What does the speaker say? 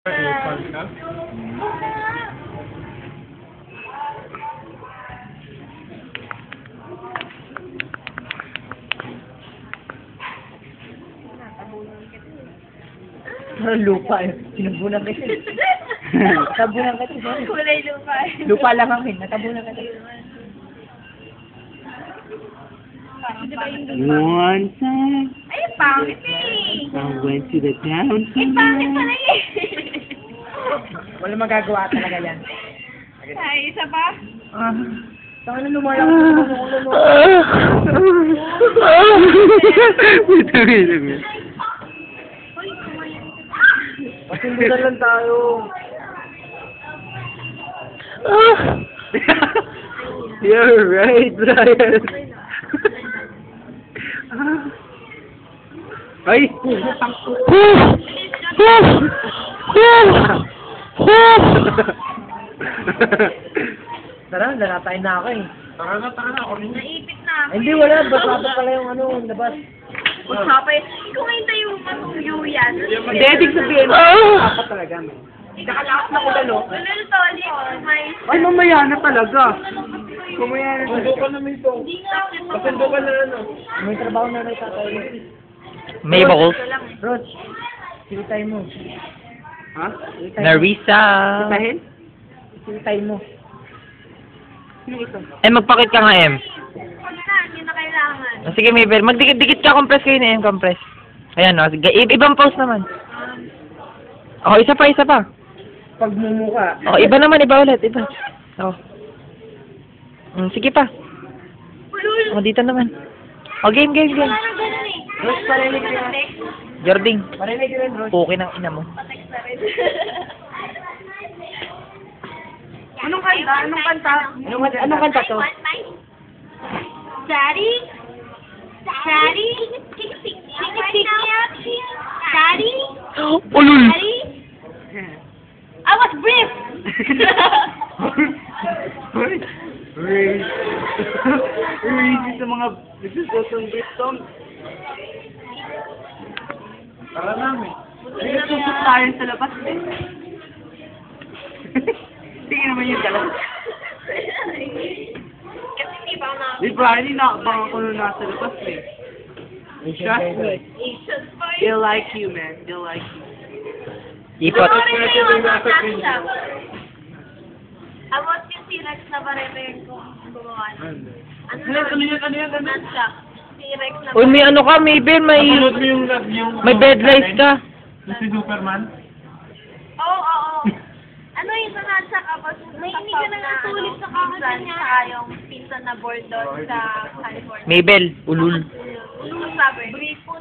Lupa eh. Sinubunan kita. Natabunan kita. Kulay lupa. Lupa lang ang hin. Natabunan kita. One time, Ay, pangit eh. I went to the town. Ay, pangit pala eh. Wala magagawa talaga yan. Ay, isa pa? Saan na lumayak ko sa ulo mo? Wait. Pasundutan lang tayo. You're right, Brian. Ay! Tara, lalatay na ako eh. Tara na. Naipit na ako. Hindi, wala. Basta pala yung ano, labas. Usapay. Kung hindi yung matuyo yan. Hindi, ibig sabihin. Dapat talaga, man. Nakalakas na ko lalo. Ulul toli. May... Ay, mamaya na talaga. Mamaya na Pasundo ka na ito. Hindi nga. Pasundo ka na ano. May trabaho na rin tatay mo. May balls. Rod, silitay mo. Ha? Silitay mo. Narisa. Tahin? Silitay mo. Sino ito? Magpakit ka nga, M. Huwag na. Hindi na kailangan. Sige, Mabel. Magdikit-dikit ka. Compress kayo na M. Compress. Ayan, o. Sige. Ibang pose naman. Isa pa. Pagmumuka. Iba naman. Iba ulit. Iba. Sige pa. Ulul. Dito naman. Game. Wala nang ganun eh. Rod, parinig ka. Jording. Parinig rin, Rod. Okay ng ina mo. Patext na rin. Anong kanta? Anong kanta to? Daddy? Daddy? Daddy? Ulul! Daddy? I was brief! Crazy sa mga nagsusosong beat song. Tara namin. Nagsusot tayo sa labas eh. Sige naman yung galas. Kasi hindi pa ako Di ba, hindi nakabang ako nung nasa labas eh. Trust me. Asian pa yun. They'll like you, man. They'll like you. Ipot. Pareho yung nasa. I want yung T-Rex na pareho yung gumawa. Ano yan? Nasa. T-Rex na Uy, may ano ka, Mabel. May bed light ka. Si Superman? Oo. Ano yung sa nasa kapag may hindi ka nang natulog sa kakasan niya. Saka yung pinsan na board doon sa California. Mabel. Ulul. Ano sabi? Brief po